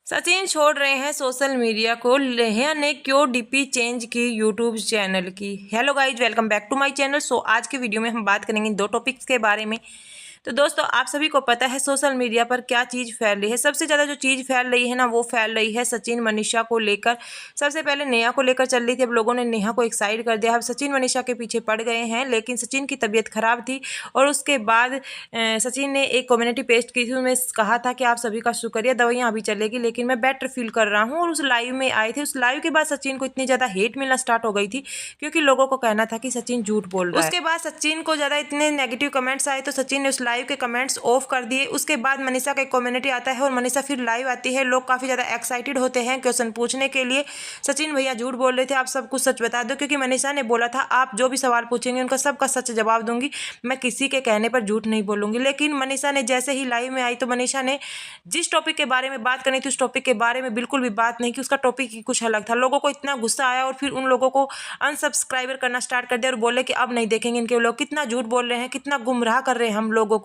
सचिन छोड़ रहे हैं सोशल मीडिया को, नेहा ने क्यों डीपी चेंज की यूट्यूब चैनल की। Hello guys, welcome back to my channel. आज के वीडियो में हम बात करेंगे दो टॉपिक्स के बारे में। तो दोस्तों, आप सभी को पता है सोशल मीडिया पर क्या चीज़ फैल रही है। सबसे ज़्यादा जो चीज़ फैल रही है ना, वो फैल रही है सचिन मनीषा को लेकर। सबसे पहले नेहा को लेकर चल रही थी, अब लोगों ने नेहा को एक साइड कर दिया। अब सचिन मनीषा के पीछे पड़ गए हैं, लेकिन सचिन की तबीयत खराब थी और उसके बाद सचिन ने एक कम्युनिटी पेस्ट की थी, उसमें कहा था कि आप सभी का शुक्रिया, दवाइयाँ अभी चलेगी लेकिन मैं बेटर फील कर रहा हूँ। और उस लाइव में आए थे, उस लाइव के बाद सचिन को इतनी ज़्यादा हेट मिलना स्टार्ट हो गई थी क्योंकि लोगों को कहना था कि सचिन झूठ बोल रहा है। उसके बाद सचिन को ज़्यादा इतने नेगेटिव कमेंट्स आए तो सचिन ने उस लाइव के कमेंट्स ऑफ कर दिए। उसके बाद मनीषा का एक कम्युनिटी आता है और मनीषा फिर लाइव आती है। लोग काफ़ी ज़्यादा एक्साइटेड होते हैं क्वेश्चन पूछने के लिए। सचिन भैया झूठ बोल रहे थे, आप सब कुछ सच बता दो, क्योंकि मनीषा ने बोला था आप जो भी सवाल पूछेंगे उनका सबका सच जवाब दूंगी, मैं किसी के कहने पर झूठ नहीं बोलूंगी। लेकिन मनीषा ने जैसे ही लाइव में आई तो मनीषा ने जिस टॉपिक के बारे में बात करनी थी उस टॉपिक के बारे में बिल्कुल भी बात नहीं की। उसका टॉपिक ही कुछ अलग था। लोगों को इतना गुस्सा आया और फिर उन लोगों को अनसब्सक्राइबर करना स्टार्ट कर दिया और बोले कि अब नहीं देखेंगे इनके व्लॉग। कितना झूठ बोल रहे हैं, कितना गुमराह कर रहे हैं हम लोगों को।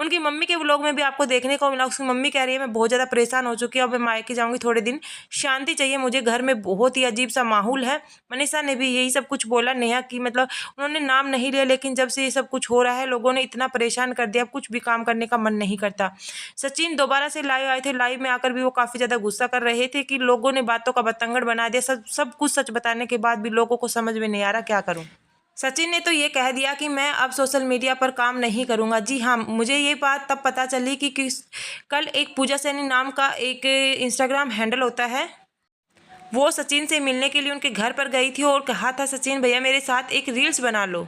उनकी मम्मी के व्लॉग में भी आपको देखने को मिला, उसकी मम्मी कह रही है मैं बहुत ज़्यादा परेशान हो चुकी हूँ, अब मैं मायके जाऊँगी, थोड़े दिन शांति चाहिए मुझे, घर में बहुत ही अजीब सा माहौल है। मनीषा ने भी यही सब कुछ बोला। नेहा की मतलब उन्होंने नाम नहीं लिया, लेकिन जब से ये सब कुछ हो रहा है लोगों ने इतना परेशान कर दिया, कुछ भी काम करने का मन नहीं करता। सचिन दोबारा से लाइव आए थे, लाइव में आकर भी वो काफ़ी ज़्यादा गुस्सा कर रहे थे कि लोगों ने बातों का बतंगड़ बना दिया। सब कुछ सच बताने के बाद भी लोगों को समझ में नहीं आ रहा क्या करूँ। सचिन ने तो ये कह दिया कि मैं अब सोशल मीडिया पर काम नहीं करूंगा। जी हाँ, मुझे ये बात तब पता चली कि कल एक पूजा सैनी नाम का एक इंस्टाग्राम हैंडल होता है, वो सचिन से मिलने के लिए उनके घर पर गई थी और कहा था सचिन भैया मेरे साथ एक रील्स बना लो।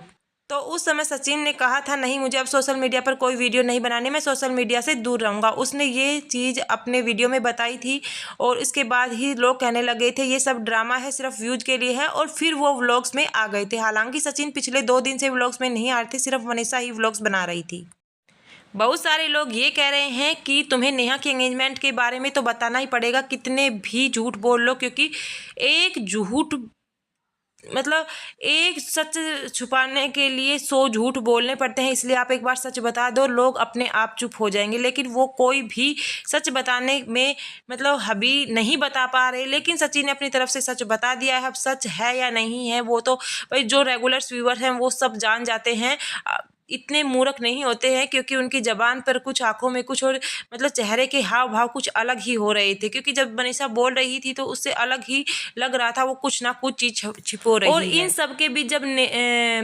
तो उस समय सचिन ने कहा था नहीं, मुझे अब सोशल मीडिया पर कोई वीडियो नहीं बनानी, मैं सोशल मीडिया से दूर रहूँगा। उसने ये चीज़ अपने वीडियो में बताई थी और इसके बाद ही लोग कहने लगे थे ये सब ड्रामा है, सिर्फ व्यूज के लिए है, और फिर वो व्लॉग्स में आ गए थे। हालांकि सचिन पिछले 2 दिन से व्लॉग्स में नहीं आ रहे थे, सिर्फ मनीषा ही व्लॉग्स बना रही थी। बहुत सारे लोग ये कह रहे हैं कि तुम्हें नेहा के एंगेजमेंट के बारे में तो बताना ही पड़ेगा, कितने भी झूठ बोल लो, क्योंकि एक झूठ मतलब एक सच छुपाने के लिए 100 झूठ बोलने पड़ते हैं। इसलिए आप एक बार सच बता दो, लोग अपने आप चुप हो जाएंगे। लेकिन वो कोई भी सच बताने में मतलब अभी नहीं बता पा रहे, लेकिन सचिन ने अपनी तरफ से सच बता दिया है। अब सच है या नहीं है वो तो भाई जो रेगुलर व्यूअर हैं वो सब जान जाते हैं। इतने मूर्ख नहीं होते हैं, क्योंकि उनकी ज़बान पर कुछ, आंखों में कुछ, और मतलब चेहरे के हाव भाव कुछ अलग ही हो रहे थे। क्योंकि जब मनीषा बोल रही थी तो उससे अलग ही लग रहा था, वो कुछ ना कुछ चीज़ छिपो रही है। और इन सब के बीच जब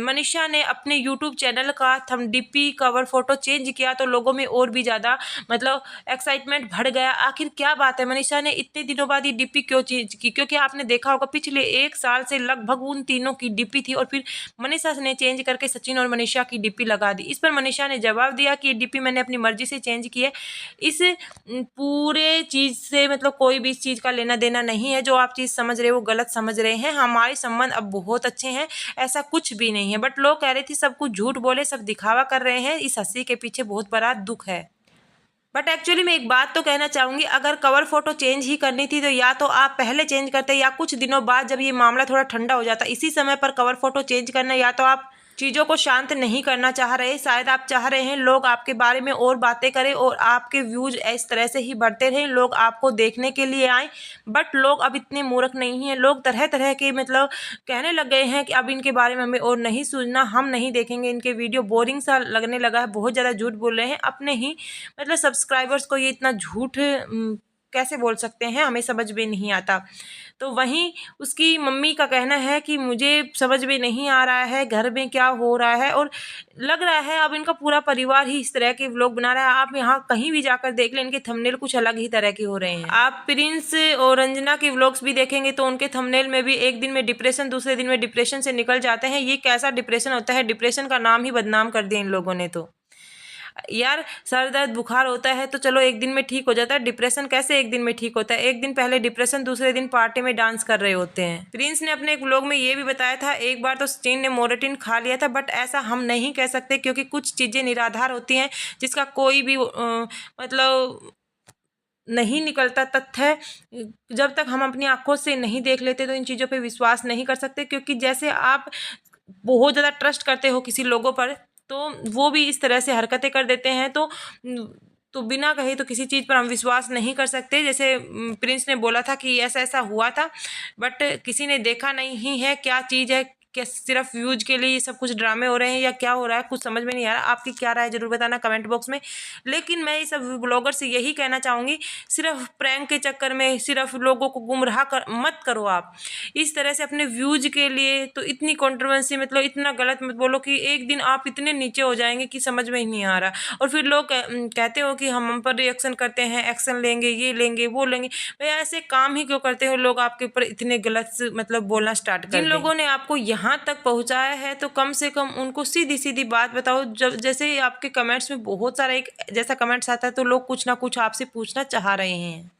मनीषा ने अपने यूट्यूब चैनल का thumb DP cover photo change किया तो लोगों में और भी ज़्यादा मतलब एक्साइटमेंट बढ़ गया। आखिर क्या बात है, मनीषा ने इतने दिनों बाद ये डीपी क्यों चेंज की? क्योंकि आपने देखा होगा पिछले 1 साल से लगभग उन तीनों की डीपी थी और फिर मनीषा ने चेंज करके सचिन और मनीषा की डीपी लगा दी। इस पर मनीषा ने जवाब दिया कि ये डीपी मैंने अपनी मर्जी से चेंज की है, इस पूरे चीज़ से मतलब कोई भी इस चीज़ का लेना देना नहीं है। जो आप चीज़ समझ रहे हो वो गलत समझ रहे हैं। हमारे संबंध अब बहुत अच्छे हैं, ऐसा कुछ भी नहीं है। बट लोग कह रहे थे सब कुछ झूठ बोले, सब दिखावा कर रहे हैं, इस हंसी के पीछे बहुत बड़ा दुख है। बट एक्चुअली मैं एक बात तो कहना चाहूँगी, अगर कवर फोटो चेंज ही करनी थी तो या तो आप पहले चेंज करते या कुछ दिनों बाद जब ये मामला थोड़ा ठंडा हो जाता, इसी समय पर कवर फोटो चेंज करना। या तो आप चीज़ों को शांत नहीं करना चाह रहे, शायद आप चाह रहे हैं लोग आपके बारे में और बातें करें और आपके व्यूज इस तरह से ही बढ़ते रहें, लोग आपको देखने के लिए आएँ। बट लोग अब इतने मूर्ख नहीं हैं, लोग तरह तरह के मतलब कहने लग गए हैं कि अब इनके बारे में हमें और नहीं सूझना, हम नहीं देखेंगे इनके वीडियो, बोरिंग सा लगने लगा है। बहुत ज़्यादा झूठ बोल रहे हैं अपने ही मतलब सब्सक्राइबर्स को, ये इतना झूठ कैसे बोल सकते हैं, हमें समझ में नहीं आता। तो वहीं उसकी मम्मी का कहना है कि मुझे समझ में नहीं आ रहा है घर में क्या हो रहा है, और लग रहा है अब इनका पूरा परिवार ही इस तरह के व्लॉग बना रहा है। आप यहाँ कहीं भी जाकर देख लें, इनके थंबनेल कुछ अलग ही तरह के हो रहे हैं। आप प्रिंस और रंजना के व्लॉग्स भी देखेंगे तो उनके थंबनेल में भी एक दिन में डिप्रेशन, दूसरे दिन में डिप्रेशन से निकल जाते हैं। ये कैसा डिप्रेशन होता है, डिप्रेशन का नाम ही बदनाम कर दिया इन लोगों ने। तो यार सर दर्द बुखार होता है तो चलो एक दिन में ठीक हो जाता है, डिप्रेशन कैसे एक दिन में ठीक होता है? एक दिन पहले डिप्रेशन, दूसरे दिन पार्टी में डांस कर रहे होते हैं। प्रिंस ने अपने एक व्लॉग में ये भी बताया था, एक बार तो सचिन ने मोरेटिन खा लिया था, बट ऐसा हम नहीं कह सकते क्योंकि कुछ चीज़ें निराधार होती हैं जिसका कोई भी मतलब नहीं निकलता तथ्य। जब तक हम अपनी आंखों से नहीं देख लेते तो इन चीज़ों पे विश्वास नहीं कर सकते, क्योंकि जैसे आप बहुत ज़्यादा ट्रस्ट करते हो किसी लोगों पर तो वो भी इस तरह से हरकतें कर देते हैं। तो तो बिना कहे तो किसी चीज़ पर हम विश्वास नहीं कर सकते। जैसे प्रिंस ने बोला था कि ऐसा ऐसा हुआ था, बट किसी ने देखा नहीं है क्या चीज़ है, क्या सिर्फ व्यूज के लिए ये सब कुछ ड्रामे हो रहे हैं या क्या हो रहा है, कुछ समझ में नहीं आ रहा। आपकी क्या राय है जरूर बताना कमेंट बॉक्स में। लेकिन मैं ये सब ब्लॉगर से यही कहना चाहूँगी, सिर्फ प्रैंक के चक्कर में सिर्फ लोगों को गुमराह मत करो आप इस तरह से अपने व्यूज के लिए। तो इतनी कंट्रोवर्सी, मतलब इतना गलत मत बोलो कि एक दिन आप इतने नीचे हो जाएंगे कि समझ में ही नहीं आ रहा। और फिर लोग कहते हो कि हम पर रिएक्शन करते हैं, एक्शन लेंगे, ये लेंगे, वो लेंगे। भाई ऐसे काम ही क्यों करते हो लोग आपके ऊपर इतने गलत मतलब बोलना स्टार्ट कर दें। जिन लोगों ने आपको यहाँ तक पहुँचाया है तो कम से कम उनको सीधी सीधी बात बताओ। जब जैसे आपके कमेंट्स में बहुत सारा एक जैसा कमेंट्स आता है तो लोग कुछ ना कुछ आपसे पूछना चाह रहे हैं।